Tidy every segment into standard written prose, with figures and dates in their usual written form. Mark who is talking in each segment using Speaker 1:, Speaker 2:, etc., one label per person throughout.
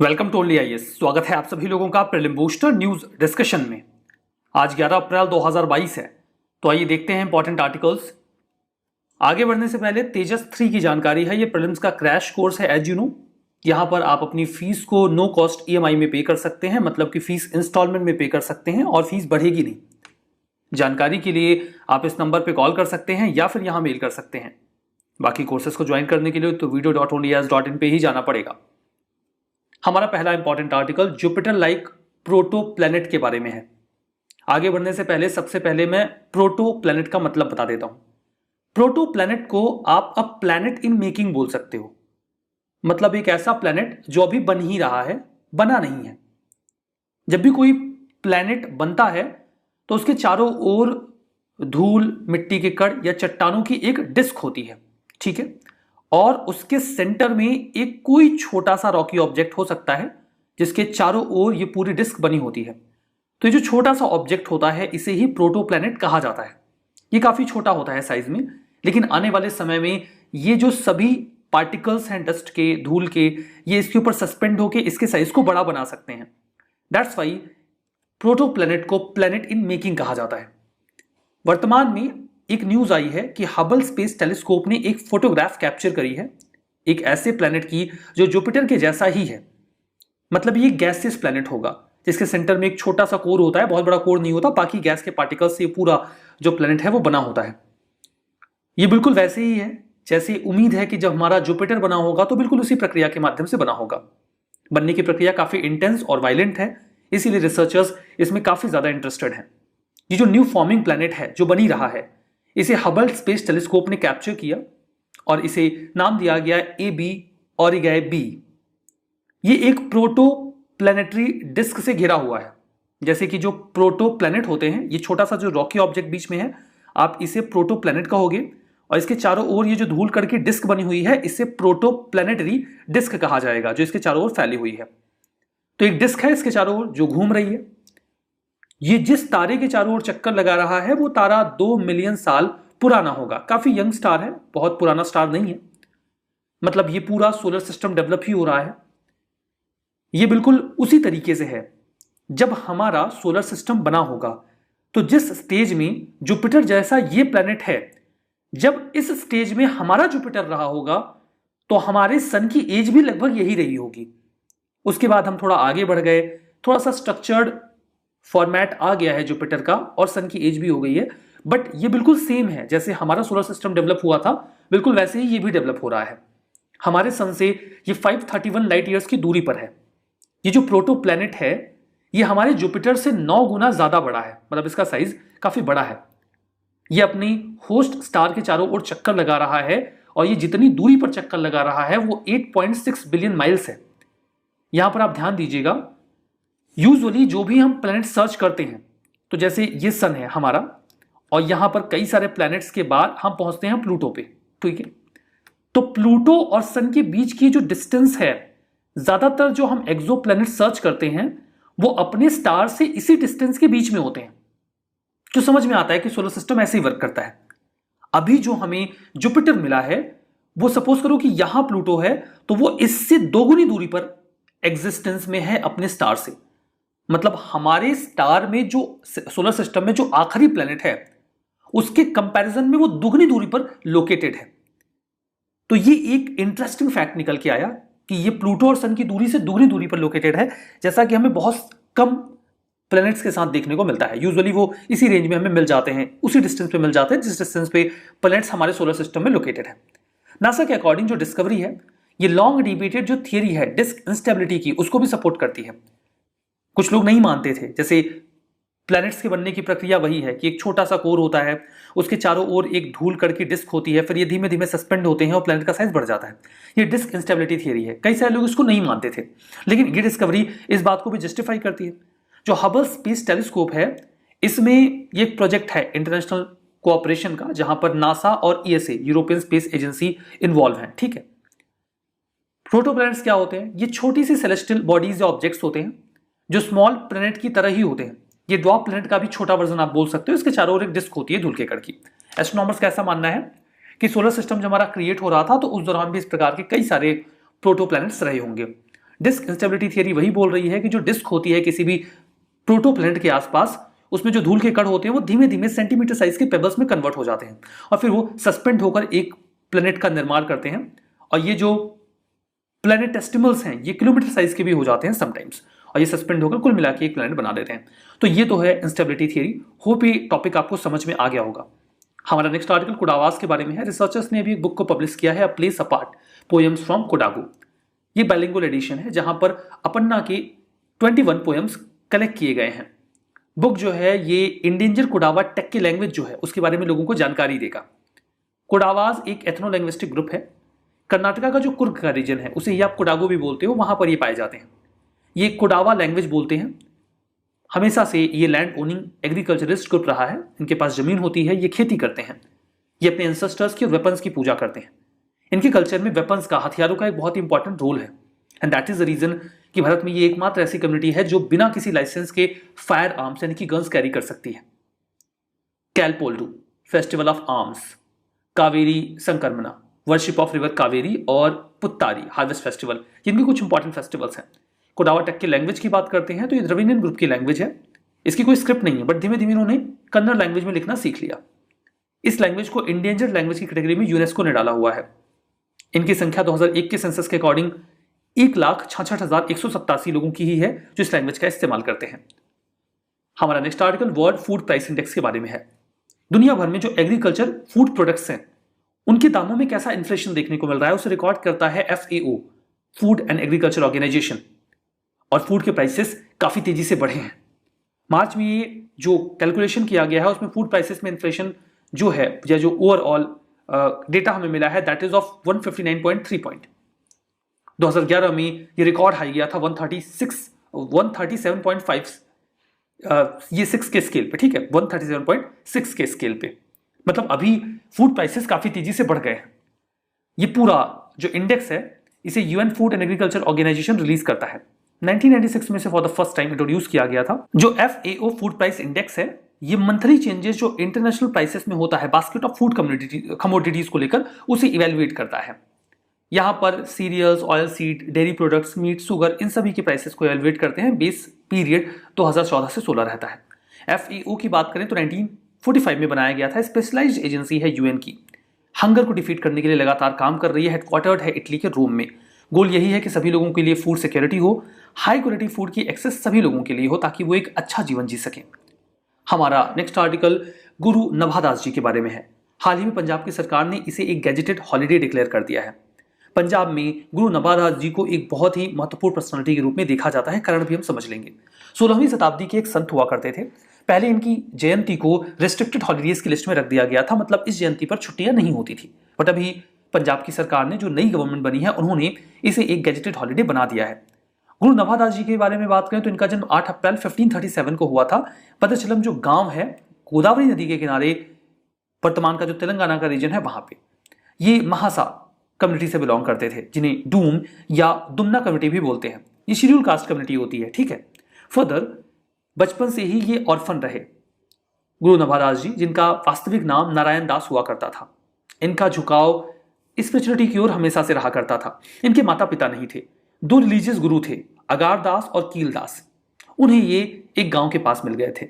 Speaker 1: Welcome to only IAS. स्वागत है आप सभी लोगों का प्रीलिम बूस्टर न्यूज डिस्कशन में। आज 11 अप्रैल 2022 है, तो आइए देखते हैं इंपॉर्टेंट आर्टिकल्स। आगे बढ़ने से पहले तेजस 3 की जानकारी है। ये प्रीलिम्स का क्रैश कोर्स है। एज यू नो, यहाँ पर आप अपनी फीस को नो कॉस्ट ईएमआई में पे कर सकते हैं, मतलब कि फीस इंस्टॉलमेंट में पे कर सकते हैं और फीस बढ़ेगी नहीं। जानकारी के लिए आप इस नंबर पर कॉल कर सकते हैं या फिर यहाँ मेल कर सकते हैं। बाकी कोर्सेज को ज्वाइन करने के लिए तो video.onlyas.in पे ही जाना पड़ेगा। हमारा पहला important article Jupiter like proto planet के बारे में है। आगे बढ़ने से पहले सबसे पहले मैं प्रोटो प्लैनेट का मतलब बता देता हूं। प्रोटो प्लैनेट को आप अब प्लैनेट इन मेकिंग बोल सकते हो, मतलब एक ऐसा प्लैनेट जो अभी बन ही रहा है, बना नहीं है। जब भी कोई प्लैनेट बनता है तो उसके चारों ओर धूल, मिट्टी के कण या चट्टानों की एक डिस्क होती है, ठीक है, और उसके सेंटर में एक कोई छोटा सा रॉकी ऑब्जेक्ट हो सकता है जिसके चारों ओर ये पूरी डिस्क बनी होती है। तो ये जो छोटा सा ऑब्जेक्ट होता है इसे ही प्रोटो प्लैनेट कहा जाता है। ये काफी छोटा होता है साइज में, लेकिन आने वाले समय में ये जो सभी पार्टिकल्स हैं डस्ट के, धूल के, ये इसके ऊपर सस्पेंड होकर इसके साइज को बड़ा बना सकते हैं। दैट्स वाई प्रोटो प्लैनेट को प्लैनेट इन मेकिंग कहा जाता है। वर्तमान में एक न्यूज आई है कि हबल स्पेस टेलीस्कोप ने एक फोटोग्राफ कैप्चर करी है एक ऐसे प्लैनेट की जो जुपिटर के जैसा ही है। मतलब ये गैसियस प्लैनेट होगा जिसके सेंटर में एक छोटा सा कोर होता है, बहुत बड़ा कोर नहीं होता, बाकी गैस के पार्टिकल्स से पूरा जो प्लैनेट है वो बना होता है। ये बिल्कुल वैसे ही है जैसे उम्मीद है कि जब हमारा जुपिटर बना होगा तो बिल्कुल उसी प्रक्रिया के माध्यम से बना होगा। बनने की प्रक्रिया काफी इंटेंस और वायलेंट है, इसीलिए रिसर्चर्स इसमें काफी ज्यादा इंटरेस्टेड हैं। ये जो न्यू फॉर्मिंग प्लैनेट है जो बनी रहा है, इसे हबल स्पेस टेलीस्कोप ने कैप्चर किया और इसे नाम दिया गया AB ऑरिगाई B। ये एक प्रोटो प्लैनेटरी डिस्क से घिरा हुआ है। जैसे कि जो प्रोटो प्लैनेट होते हैं, ये छोटा सा जो रॉकी ऑब्जेक्ट बीच में है, आप इसे प्रोटो प्लैनेट कहोगे, और इसके चारों ओर ये जो धूल कण की डिस्क बनी हुई है इसे प्रोटो प्लैनेटरी डिस्क कहा जाएगा, जो इसके चारों ओर फैली हुई है। तो एक डिस्क है इसके चारों ओर जो घूम रही है। ये जिस तारे के चारों ओर चक्कर लगा रहा है वो तारा 2 मिलियन साल पुराना होगा। काफी यंग स्टार है, बहुत पुराना स्टार नहीं है। मतलब ये पूरा सोलर सिस्टम डेवलप ही हो रहा है। ये बिल्कुल उसी तरीके से है जब हमारा सोलर सिस्टम बना होगा। तो जिस स्टेज में जुपिटर जैसा ये प्लैनेट है, जब इस स्टेज में हमारा जुपिटर रहा होगा तो हमारे सन की एज भी लगभग यही रही होगी। उसके बाद हम थोड़ा आगे बढ़ गए, थोड़ा सा स्ट्रक्चर्ड फॉर्मेट आ गया है जुपिटर का और सन की एज भी हो गई है, बट ये बिल्कुल सेम है जैसे हमारा सोलर सिस्टम डेवलप हुआ था, बिल्कुल वैसे ही ये भी डेवलप हो रहा है। हमारे सन से ये 531 लाइट ईयर्स की दूरी पर है। ये जो प्रोटो प्लैनेट है ये हमारे जुपिटर से 9 गुना ज्यादा बड़ा है, मतलब इसका साइज काफी बड़ा है। ये अपनी होस्ट स्टार के चारों ओर चक्कर लगा रहा है और ये जितनी दूरी पर चक्कर लगा रहा है वो 8.6 बिलियन माइल्स है। यहां पर आप ध्यान दीजिएगा, यूजुअली जो भी हम प्लैनेट सर्च करते हैं, तो जैसे ये सन है हमारा और यहां पर कई सारे प्लैनेट्स के बाद हम पहुंचते हैं प्लूटो पे, ठीक है। तो प्लूटो और सन के बीच की जो डिस्टेंस है, ज्यादातर जो हम एक्सो प्लैनेट सर्च करते हैं वो अपने स्टार से इसी डिस्टेंस के बीच में होते हैं, जो समझ में आता है कि सोलर सिस्टम ऐसे ही वर्क करता है। अभी जो हमें जुपिटर मिला है वो सपोज करो कि यहां प्लूटो है तो वो इससे 2 गुनी दूरी पर एग्जिस्टेंस में है अपने स्टार से। मतलब हमारे स्टार में जो सोलर सिस्टम में जो आखिरी प्लैनेट है उसके कंपैरिजन में वो दुगनी दूरी पर लोकेटेड है। तो ये एक इंटरेस्टिंग फैक्ट निकल के आया कि ये प्लूटो और सन की दूरी से दुगनी दूरी पर लोकेटेड है, जैसा कि हमें बहुत कम प्लैनेट्स के साथ देखने को मिलता है। यूजुअली वो इसी रेंज में हमें मिल जाते हैं, उसी डिस्टेंस पे मिल जाते हैं जिस डिस्टेंस पे प्लैनेट्स हमारे सोलर सिस्टम में लोकेटेड है। नासा के अकॉर्डिंग जो डिस्कवरी है ये लॉन्ग डिबेटेड जो थियरी है डिस्क इंस्टेबिलिटी की, उसको भी सपोर्ट करती है। कुछ लोग नहीं मानते थे, जैसे प्लैनेट्स के बनने की प्रक्रिया वही है कि एक छोटा सा कोर होता है, उसके चारों ओर एक धूल कण की डिस्क होती है, फिर ये धीमे धीमे सस्पेंड होते हैं और प्लैनेट का साइज बढ़ जाता है। ये डिस्क इंस्टेबिलिटी थियरी है। कई सारे लोग इसको नहीं मानते थे, लेकिन ये डिस्कवरी इस बात को भी जस्टिफाई करती है। जो हबल स्पेस टेलीस्कोप है इसमें ये एक प्रोजेक्ट है इंटरनेशनल कोऑपरेशन का, जहां पर नासा और ESA European space agency involve है, ठीक है। प्रोटोप्लैनेट्स क्या होते हैं? ये छोटी सी सेलेस्टियल बॉडीज या ऑब्जेक्ट्स होते हैं जो स्मॉल प्लैनेट की तरह ही होते हैं। ये ड्वार्फ प्लैनेट का भी छोटा वर्जन आप बोल सकते हो। इसके चारों ओर एक डिस्क होती है धूल के कण की। एस्ट्रोनॉमर्स का ऐसा मानना है कि सोलर सिस्टम जब हमारा क्रिएट हो रहा था तो उस दौरान भी इस प्रकार के कई सारे प्रोटोप्लैनेट्स रहे होंगे। डिस्क इंस्टेबिलिटी थियरी वही बोल रही है कि जो डिस्क होती है किसी भी प्रोटोप्लैनेट के आसपास, उसमें जो धूल के कण होते हैं वो धीमे धीमे सेंटीमीटर साइज के पेबल्स में कन्वर्ट हो जाते हैं और फिर वो सस्पेंड होकर एक प्लेनेट का निर्माण करते हैं। और ये जो प्लैनेटेस्टिमल्स हैं ये किलोमीटर साइज के भी हो जाते हैं समटाइम्स, और ये सस्पेंड होकर कुल मिला के एक प्लैनेट बना देते हैं। तो ये तो है इंस्टेबिलिटी थियरी। होप ये टॉपिक आपको समझ में आ गया होगा। हमारा नेक्स्ट आर्टिकल कुडावास के बारे में है। रिसर्चर्स ने अभी एक बुक को पब्लिश किया है, a place apart poems from Kodagu. ये बाइलिंगुअल एडिशन है जहां पर अपन्ना के 21 पोएम्स कलेक्ट किए गए हैं। बुक जो है ये इंडेंजर कोडावा टेक्के लैंग्वेज जो है उसके बारे में लोगों को जानकारी देगा। कोडावाज एक एथनो लैंग्विस्टिक ग्रुप है। कर्नाटका का जो कुर्ग का रीजन है उसे ही आप कोडागू भी बोलते हो, वहां पर ये पाए जाते हैं। ये कोडावा लैंग्वेज बोलते हैं। हमेशा से ये लैंड ओनिंग एग्रीकल्चरिस्ट ग्रुप रहा है। इनके पास जमीन होती है, ये खेती करते हैं, ये अपने एंसेस्टर्स की और वेपन्स की पूजा करते हैं। इनके कल्चर में वेपन्स का, हथियारों का एक बहुत इंपॉर्टेंट रोल है। And that is the reason कि भारत में ये एकमात्र ऐसी कम्युनिटी है जो बिना किसी लाइसेंस के फायर आर्म्स यानी कि गन्स कैरी कर सकती है। Kailpodhu, festival of arms, Kaveri Sankramana, worship of river Kaveri और पुत्तारी हार्वेस्ट फेस्टिवल, जिनके कुछ इंपॉर्टेंट फेस्टिवल्स हैं। कोडावा टेक की लैंग्वेज की बात करते हैं तो ये द्रविडियन ग्रुप की लैंग्वेज है। इसकी कोई स्क्रिप्ट नहीं है, बट धीमे धीमे इन्होंने कन्नड़ लैंग्वेज में लिखना सीख लिया। इस लैंग्वेज को इंडेंजर्ड लैंग्वेज की कैटेगरी में यूनेस्को ने डाला हुआ है। इनकी संख्या 2001 के सेंसस के अकॉर्डिंग 1,66,187 लोगों की ही है जो इस लैंग्वेज का इस्तेमाल करते हैं। हमारा next article world food price index के बारे में है। दुनिया भर में जो एग्रीकल्चर फूड प्रोडक्ट्स हैं उनके दामों में कैसा इन्फ्लेशन देखने को मिल रहा है उसे रिकॉर्ड करता है FAO, food and agriculture organization. और फूड के प्राइसेस काफी तेजी से बढ़े हैं। मार्च में ये जो कैलकुलेशन किया गया है उसमें फूड प्राइसेस में इन्फ्लेशन जो है या जो ओवरऑल डेटा हमें मिला है दैट इज ऑफ 159.3 पॉइंट। 2011 में ये रिकॉर्ड हाई गया था 137.5, ये 6 के स्केल पे, ठीक है, 137.6 के स्केल पे। मतलब अभी फूड प्राइसेस काफी तेजी से बढ़ गए हैं। ये पूरा जो इंडेक्स है इसे UN food and agriculture organization release करता है। 1996 में से for the first time introduce किया गया था। जो FAO फूड प्राइस इंडेक्स है ये मंथली चेंजेस जो इंटरनेशनल प्राइसेस में होता है बास्केट ऑफ फूड कमोडिटीज को लेकर उसे इवेलुएट करता है। यहां पर cereals, oil seed, dairy products, meat, sugar, इन सभी के प्राइसेस को इवेलुएट करते हैं। बेस पीरियड 2014 से 16 रहता है। FAO की बात करें तो 1945 में बनाया गया था। स्पेशलाइज्ड एजेंसी है UN की। हंगर को डिफीट करने के लिए लगातार काम कर रही है। हेडक्वार्टर्ड है इटली के रोम में। गोल यही है कि सभी लोगों के लिए फूड सिक्योरिटी हो, हाई क्वालिटी फूड की एक्सेस सभी लोगों के लिए हो ताकि वो एक अच्छा जीवन जी सकें। हमारा नेक्स्ट आर्टिकल गुरु नभादास जी के बारे में है। हाल ही में पंजाब की सरकार ने इसे एक गैजेटेड हॉलिडे डिक्लेयर कर दिया है। पंजाब में गुरु नभादास जी को एक बहुत ही महत्वपूर्ण पर्सनालिटी के रूप में देखा जाता है। कारण भी हम समझ लेंगे। 16वीं शताब्दी के एक संत हुआ करते थे। पहले इनकी जयंती को रिस्ट्रिक्टेड हॉलिडेज की लिस्ट में रख दिया गया था, मतलब इस जयंती पर छुट्टियां नहीं होती थी। बट अभी पंजाब की सरकार ने, जो नई गवर्नमेंट बनी है, उन्होंने इसे एक गैजेटेड हॉलिडे बना दिया है। गुरु नभादास जी के बारे में बात करें तो इनका जन्म 8 अप्रैल 1537 को हुआ था। भद्राचलम जो गांव है गोदावरी नदी के किनारे, वर्तमान का जो तेलंगाना का रीजन है वहां पे, ये महासा कम्युनिटी से बिलोंग करते थे, जिन्हें डूम या दुमना कम्युनिटी भी बोलते हैं। ये शेड्यूल कास्ट कम्युनिटी होती है, ठीक है। फर्दर बचपन से ही ये ऑर्फन रहे गुरु नभादास जी, जिनका वास्तविक नाम नारायण दास हुआ करता था। इनका झुकाव स्पिरिचुअलिटी की ओर हमेशा से रहा करता था। इनके माता पिता नहीं थे। 2 रिलीजियस गुरु थे, अगार दास और कील दास। उन्हें ये एक गांव के पास मिल गए थे,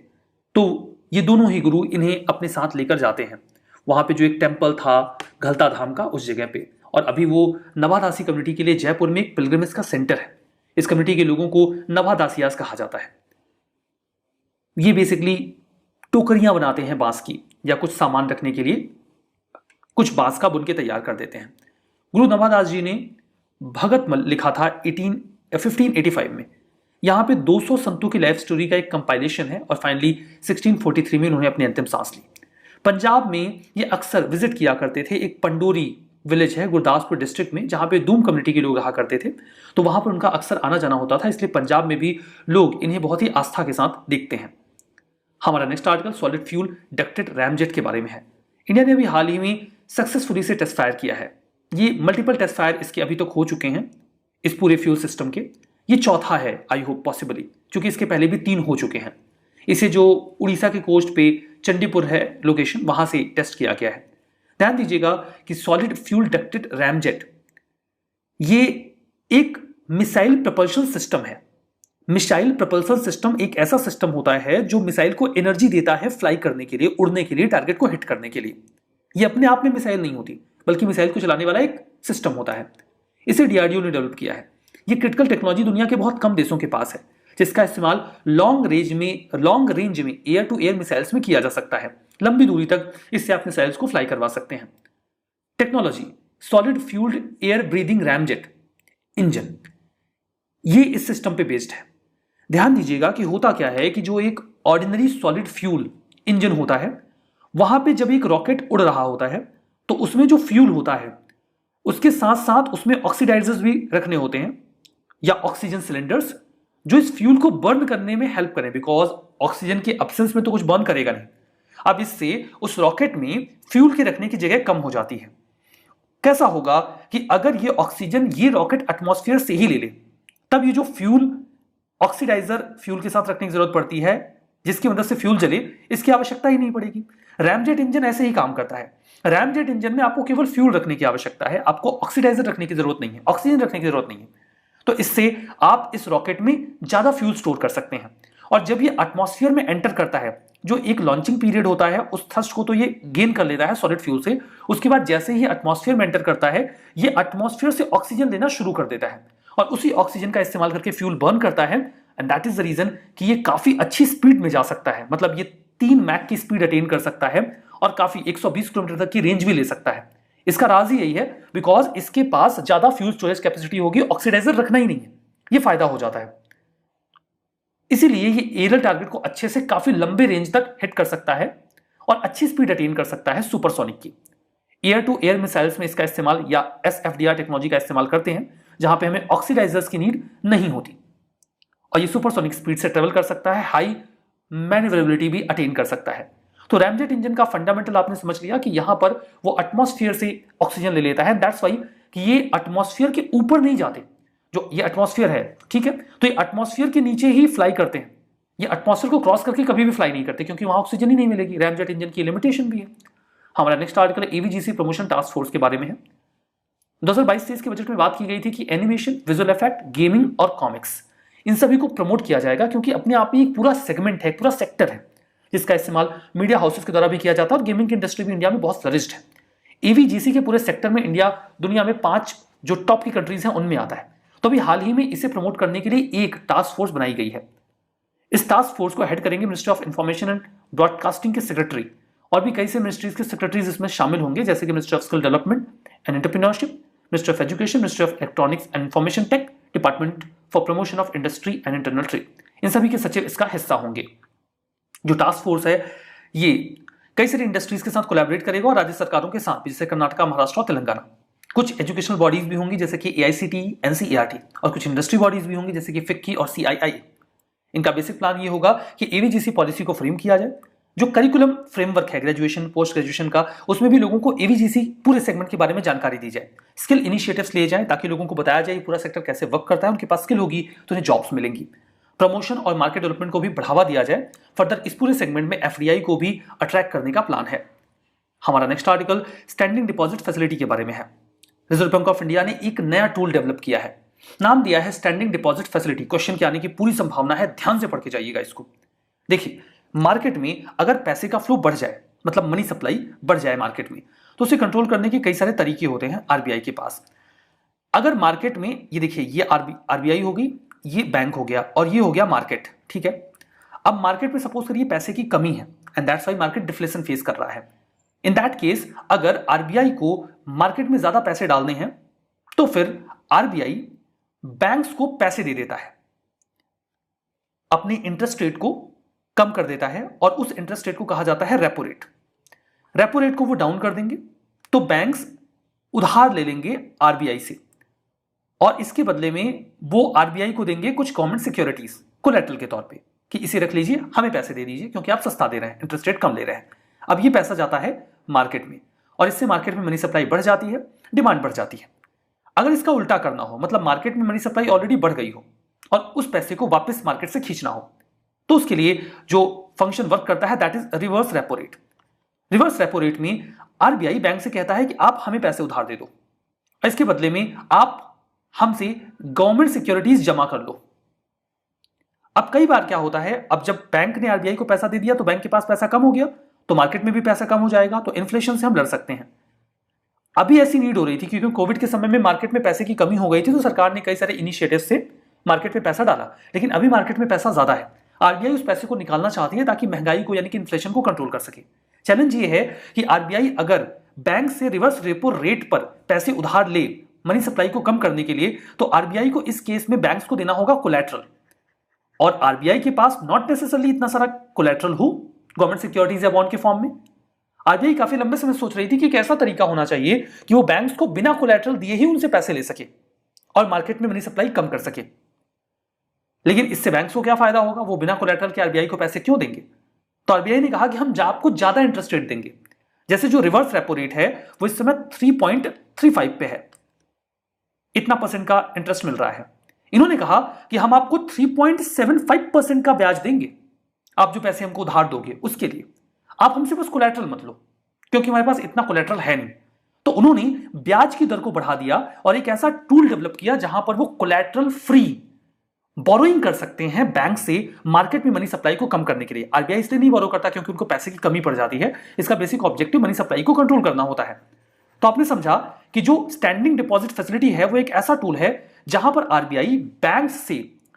Speaker 1: तो ये दोनों ही गुरु इन्हें अपने साथ लेकर जाते हैं। वहां पे जो एक टेम्पल था घलता धाम का, उस जगह पे, और अभी वो नभादासी कम्युनिटी के लिए जयपुर में एक पिलग्रिमेज का सेंटर है। इस कम्युनिटी के लोगों को नभादासियास कहा जाता है। ये बेसिकली टोकरियां बनाते हैं बांस की, या कुछ सामान रखने के लिए कुछ बांस का बुन के तैयार कर देते हैं। गुरु नभादास जी ने भगत मल लिखा था 1585 में। यहाँ पे 200 संतों की लाइफ स्टोरी का एक कंपाइलेशन है, और फाइनली 1643 में उन्होंने अपनी अंतिम सांस ली। पंजाब में ये अक्सर विजिट किया करते थे। एक पंडोरी विलेज है गुरदासपुर डिस्ट्रिक्ट में, जहाँ पे दूम कम्युनिटी के लोग रहा करते थे, तो वहां पर उनका अक्सर आना जाना होता था। इसलिए पंजाब में भी लोग इन्हें बहुत ही आस्था के साथ देखते हैं। हमारा next article solid fuel ducted ramjet के बारे में है। इंडिया ने अभी हाल ही में सक्सेसफुली से टेस्ट फायर किया है। ये मल्टीपल टेस्ट फायर इसके अभी तक हो चुके हैं इस पूरे फ्यूल सिस्टम के। ये चौथा है, आई होप पॉसिबली, क्योंकि इसके पहले भी 3 हो चुके हैं। इसे जो उड़ीसा के कोस्ट पे चंडीपुर है लोकेशन, वहां से टेस्ट किया गया है। ध्यान दीजिएगा कि सॉलिड फ्यूल डक्टेड रैमजेट ये एक मिसाइल प्रपल्शन सिस्टम है। मिसाइल प्रपल्सन सिस्टम एक ऐसा सिस्टम होता है जो मिसाइल को एनर्जी देता है फ्लाई करने के लिए, उड़ने के लिए, टारगेट को हिट करने के लिए। ये अपने आप में मिसाइल नहीं होती, बल्कि मिसाइल को चलाने वाला एक सिस्टम होता है। इसे डीआरडीओ ने डेवलप किया है। ये क्रिटिकल टेक्नोलॉजी दुनिया के बहुत कम देशों के पास है, जिसका इस्तेमाल लॉन्ग रेंज में एयर टू एयर मिसाइल्स में किया जा सकता है। लंबी दूरी तक इससे आप मिसाइल्स को फ्लाई करवा सकते हैं। Technology solid fuelled air breathing ramjet engine, ये इस सिस्टम पे बेस्ड है। ध्यान दीजिएगा कि होता क्या है कि जो एक ऑर्डिनरी सॉलिड फ्यूल इंजन होता है, वहां पे जब एक रॉकेट उड़ रहा होता है तो उसमें जो फ्यूल होता है उसके साथ साथ उसमें ऑक्सीडाइजर्स भी रखने होते हैं या ऑक्सीजन सिलेंडर्स, जो इस फ्यूल को बर्न करने में हेल्प करें, बिकॉज ऑक्सीजन के एब्सेंस में तो कुछ बर्न करेगा नहीं। अब इससे उस रॉकेट में फ्यूल के रखने की जगह कम हो जाती है। कैसा होगा कि अगर ये ऑक्सीजन ये रॉकेट एटमॉस्फेयर से ही ले ले, तब ये जो फ्यूल ऑक्सीडाइजर फ्यूल के साथ रखने की जरूरत पड़ती है जिसकी मदद से फ्यूल जले, इसकी आवश्यकता ही नहीं पड़ेगी। रैमजेट इंजन ऐसे ही काम करता है। रैमजेट इंजन में आपको केवल फ्यूल रखने की आवश्यकता है, आपको ऑक्सीडाइजर रखने की जरूरत नहीं है, ऑक्सीजन रखने की जरूरत नहीं है। तो इससे आप इस रॉकेट में ज्यादा फ्यूल स्टोर कर सकते हैं। और जब ये एटमॉस्फेयर में एंटर करता है, जो एक लॉन्चिंग पीरियड होता है, उस थ्रस्ट को तो ये गेन कर लेता है सॉलिड फ्यूल से। उसके बाद जैसे ही एटमॉस्फेयर में एंटर करता है, ये एटमॉस्फेयर से ऑक्सीजन लेना शुरू कर देता है और उसी ऑक्सीजन का इस्तेमाल करके फ्यूल बर्न करता है। And that is the reason कि ये काफी अच्छी स्पीड में जा सकता है। मतलब ये 3 मैक की स्पीड अटेन कर सकता है और काफी 120 किलोमीटर तक की रेंज भी ले सकता है। इसका राज ही यही है, बिकॉज इसके पास ज्यादा फ्यूल स्टोरेज कैपेसिटी होगी, ऑक्सीडाइजर रखना ही नहीं है। ये फायदा हो जाता है। इसीलिए ये एरियल टारगेट को अच्छे से काफी लंबे रेंज तक हिट कर सकता है और अच्छी स्पीड अटेन कर सकता है सुपरसोनिक की। एयर टू एयर मिसाइल्स में इसका इस्तेमाल या एसएफडीआर टेक्नोलॉजी का इस्तेमाल करते हैं, जहां पे हमें ऑक्सीडाइजर्स की नीड नहीं होती और ये सुपरसोनिक स्पीड से ट्रेवल कर सकता है, हाई मैन्यूवरेबिलिटी भी अटेन कर सकता है। तो रैमजेट इंजन का फंडामेंटल आपने समझ लिया कि यहां पर वो एटमॉस्फेयर से ऑक्सीजन ले लेता है। दैट्स वाई कि ये एटमॉस्फेयर के ऊपर नहीं जाते। जो ये एटमॉस्फेयर है, ठीक है, तो ये एटमॉस्फेयर के नीचे ही फ्लाई करते हैं। ये एटमॉस्फेयर को क्रॉस करके कभी भी फ्लाई नहीं करते, क्योंकि वहां ऑक्सीजन ही नहीं मिलेगी। रैमजेट इंजन की लिमिटेशन भी है। हमारा next article AVGC promotion task force के बारे में है। 2022-23 के बजट में बात की गई थी कि एनिमेशन, विजुअल इफेक्ट, गेमिंग और कॉमिक्स, इन सभी को प्रमोट किया जाएगा, क्योंकि अपने आप में एक पूरा सेगमेंट है, पूरा सेक्टर है, जिसका इस्तेमाल मीडिया हाउसेस के द्वारा भी किया जाता है और गेमिंग की इंडस्ट्री भी इंडिया में बहुत फ्लरिश्ड है। एवीजीसी के पूरे सेक्टर में इंडिया दुनिया में 5 जो टॉप की कंट्रीज हैं उनमें आता है। तो अभी हाल ही में इसे प्रमोट करने के लिए एक टास्क फोर्स बनाई गई है। इस टास्क फोर्स को हेड करेंगे ministry of information and broadcasting के सेक्रेटरी, और भी कई से मिनिस्ट्रीज के सेक्रेटरीज इसमें शामिल होंगे, जैसे कि ministry of skill development and entrepreneurship, ministry of education, ministry of electronics and information tech, department for promotion of industry and internal trade. इन सभी के सचिव इसका हिस्सा होंगे। जो टास्क फोर्स है ये कई सारी इंडस्ट्रीज के साथ कोलैबोरेट करेगा और राज्य सरकारों के साथ, जैसे कर्नाटका, महाराष्ट्र और तेलंगाना। कुछ एजुकेशनल बॉडीज भी होंगी जैसे कि एआईसीटीई, एनसीईआरटी, और कुछ इंडस्ट्री बॉडीज भी होंगी जैसे कि फिक्की और सीआईआई। इनका बेसिक प्लान ये होगा कि एवीजीसी पॉलिसी को फ्रेम किया जाए। जो करिकुलम फ्रेमवर्क है ग्रेजुएशन, पोस्ट ग्रेजुएशन का, उसमें भी लोगों को एवीजीसी पूरे सेगमेंट के बारे में जानकारी दी जाए। स्किल इनिशिएटिव्स लिए जाए ताकि लोगों को बताया जाए पूरा सेक्टर कैसे वर्क करता है, उनके पास स्किल होगी तो उन्हें जॉब्स मिलेंगी। प्रमोशन और मार्केट डेवलपमेंट को भी बढ़ावा दिया जाए। फर्दर इस पूरे सेगमेंट में एफडीआई को भी अट्रैक्ट करने का प्लान है। हमारा next article standing deposit facility के बारे में है। रिजर्व बैंक ऑफ इंडिया ने एक नया टूल डेवलप किया है, नाम दिया है स्टैंडिंग डिपॉजिट फैसिलिटी। क्वेश्चन के आने की पूरी संभावना है, ध्यान से पढ़ के जाइएगा इसको। देखिए, मार्केट में अगर पैसे का फ्लो बढ़ जाए, मतलब मनी सप्लाई बढ़ जाए मार्केट में, तो उसे कंट्रोल करने के कई सारे तरीके होते हैं आरबीआई के पास। अगर मार्केट में, ये देखिए, ये आरबीआई होगी, ये बैंक हो गया और ये हो गया मार्केट, ठीक है। अब मार्केट में सपोज करिए पैसे की कमी है and that's why market deflation face कर रहा है। इन दैट केस अगर आरबीआई को मार्केट में ज्यादा पैसे डालने हैं तो फिर आरबीआई बैंक्स को पैसे दे देता है, अपनी इंटरेस्ट रेट को कम कर देता है और उस इंटरेस्ट रेट को कहा जाता है रेपो रेट। रेपो रेट को वो डाउन कर देंगे तो बैंक्स उधार ले लेंगे आरबीआई से और इसके बदले में वो आरबीआई को देंगे कुछ गवर्नमेंट सिक्योरिटीज कोलैटरल के तौर पे कि इसे रख लीजिए, हमें पैसे दे दीजिए क्योंकि आप सस्ता दे रहे हैं, इंटरेस्ट रेट कम ले रहे हैं। अब ये पैसा जाता है मार्केट में और इससे मार्केट में मनी सप्लाई बढ़ जाती है, डिमांड बढ़ जाती है। अगर इसका उल्टा करना हो, मतलब मार्केट में मनी सप्लाई ऑलरेडी बढ़ गई हो और उस पैसे को वापस मार्केट से खींचना हो, तो उसके लिए जो फंक्शन वर्क करता है that is reverse repo rate. Reverse repo rate में आरबीआई बैंक से कहता है कि आप हमें पैसे उधार दे दो, इसके बदले में आप हमसे गवर्नमेंट सिक्योरिटीज जमा कर लो। अब कई बार क्या होता है, अब जब बैंक ने आरबीआई को पैसा दे दिया तो बैंक के पास पैसा कम हो गया, तो मार्केट में भी पैसा कम हो जाएगा, तो इन्फ्लेशन से हम लड़ सकते हैं। अभी ऐसी नीड हो रही थी क्योंकि कोविड के समय में मार्केट में पैसे की कमी हो गई थी, तो सरकार ने कई सारे इनिशिएटिव से मार्केट में पैसा डाला। लेकिन अभी मार्केट में पैसा ज्यादा है, आरबीआई उस पैसे को निकालना चाहती है ताकि महंगाई को यानी कि इन्फ्लेशन को कंट्रोल कर सके। चैलेंज ये है कि आरबीआई अगर बैंक से रिवर्स रेपो रेट पर पैसे उधार ले मनी सप्लाई को कम करने के लिए, तो आरबीआई को इस केस में बैंक्स को देना होगा कोलैटरल, और आरबीआई के पास नॉट नेसेसरली इतना सारा कोलैटरल हो गवर्नमेंट सिक्योरिटीज या बॉन्ड के फॉर्म में। आरबीआई काफी लंबे समय सोच रही थी कि कैसा तरीका होना चाहिए कि वो बैंक्स को बिना कोलैटरल दिए ही उनसे पैसे ले सके और मार्केट में मनी सप्लाई कम कर सके। लेकिन इससे बैंक्स को क्या फायदा होगा, वो बिना कोलैटरल के आरबीआई को पैसे क्यों देंगे? तो आरबीआई ने कहा कि हम आपको ज्यादा इंटरेस्ट रेट देंगे। जैसे जो रिवर्स रेपो रेट है वो इस समय 3.35 पे है, इतना परसेंट का इंटरेस्ट मिल रहा है। इन्होंने कहा कि हम आपको 3.75% का ब्याज देंगे, आप जो पैसे हमको उधार दोगे उसके लिए, आप हमसे बस कोलैटरल मत लो, क्योंकि हमारे पास इतना कोलैटरल है नहीं। तो उन्होंने ब्याज की दर को बढ़ा दिया और एक ऐसा टूल डेवलप किया जहां पर वो कोलैटरल फ्री बोरोइंग कर सकते हैं बैंक से मार्केट में मनी सप्लाई को कम करने के लिए। आरबीआई इसलिए नहीं बोरो करता क्योंकि उनको पैसे की कमी पड़ जाती है, इसका बेसिक ऑब्जेक्टिव मनी सप्लाई को कंट्रोल करना होता है। तो आपने समझा कि जो स्टैंडिंग डिपॉजिट फैसिलिटी है वो एक ऐसा टूल है जहां पर आरबीआई बैंक से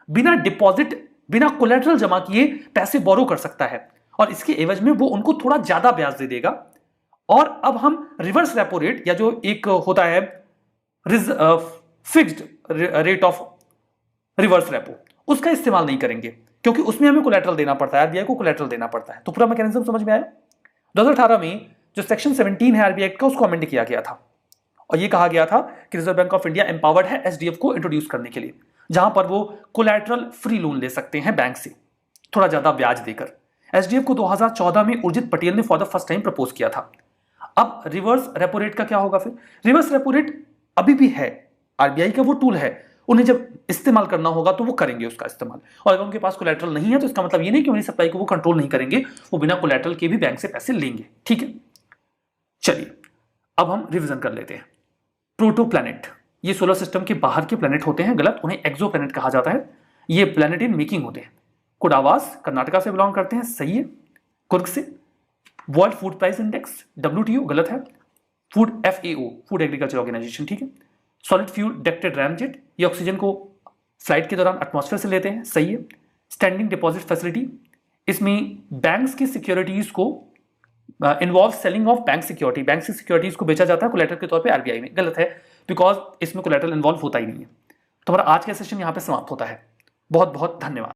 Speaker 1: बिना डिपॉजिट बिना कोलैटरल जमा किए पैसे बोरो कर सकता है, और इसके एवज में वो उनको थोड़ा ज्यादा ब्याज दे देगा। और अब हम रिवर्स रेपो रेट या जो एक होता है fixed rate of reverse repo, उसका इस्तेमाल नहीं करेंगे क्योंकि उसमें हमें कोलैटरल देना पड़ता है, आरबीआई को कोलैटरल देना पड़ता है। तो पूरा मैकेनिज्म समझ में आया। 2018 में जो सेक्शन 17 है आरबीआई एक्ट का, उसको अमेंड किया गया था और ये कहा गया था कि reserve bank of India empowered है एसडीएफ को इंट्रोड्यूस करने के लिए, जहां पर वो कोलैटरल फ्री लोन ले सकते हैं बैंक से थोड़ा ज्यादा ब्याज देकर। एसडीएफ को 2014 में उर्जित पटेल ने for the first time propose किया था। अब रिवर्स रेपो रेट का क्या होगा फिर? रिवर्स रेपो रेट अभी भी है, आरबीआई का वो टूल है, उन्हें जब इस्तेमाल करना होगा तो वो करेंगे उसका इस्तेमाल। और अगर उनके पास कोलैटरल नहीं है तो इसका मतलब ये नहीं कि मनी सप्लाई को वो कंट्रोल नहीं करेंगे, वो बिना कोलैटरल के भी बैंक से पैसे लेंगे। ठीक है, चलिए अब हम रिवीजन कर लेते हैं। प्रोटो प्लैनेट, ये सोलर सिस्टम के बाहर के प्लैनेट होते हैं, गलत, उन्हें एक्सो प्लैनेट कहा जाता है। ये प्लैनेट इन मेकिंग होते हैं। कुडावास कर्नाटका से बिलोंग करते हैं, सही है। कुर्ग से। World food price index WTO, गलत है। Food FAO, food agriculture organization, ठीक है। सॉलिड फ्यूल डक्टेड रैमजेट, ये ऑक्सीजन को फ्लाइट के दौरान एटमॉस्फेयर से लेते हैं, सही है। स्टैंडिंग डिपॉजिट फैसिलिटी, इसमें बैंक्स की सिक्योरिटीज को involve selling of bank security, bank की सिक्योरिटीज को बेचा जाता है कोलैटरल के तौर पे आरबीआई में, गलत है, बिकॉज इसमें कोलैटरल इन्वॉल्व होता ही नहीं है। तो हमारा आज का सेशन यहाँ पे समाप्त होता है। बहुत बहुत धन्यवाद।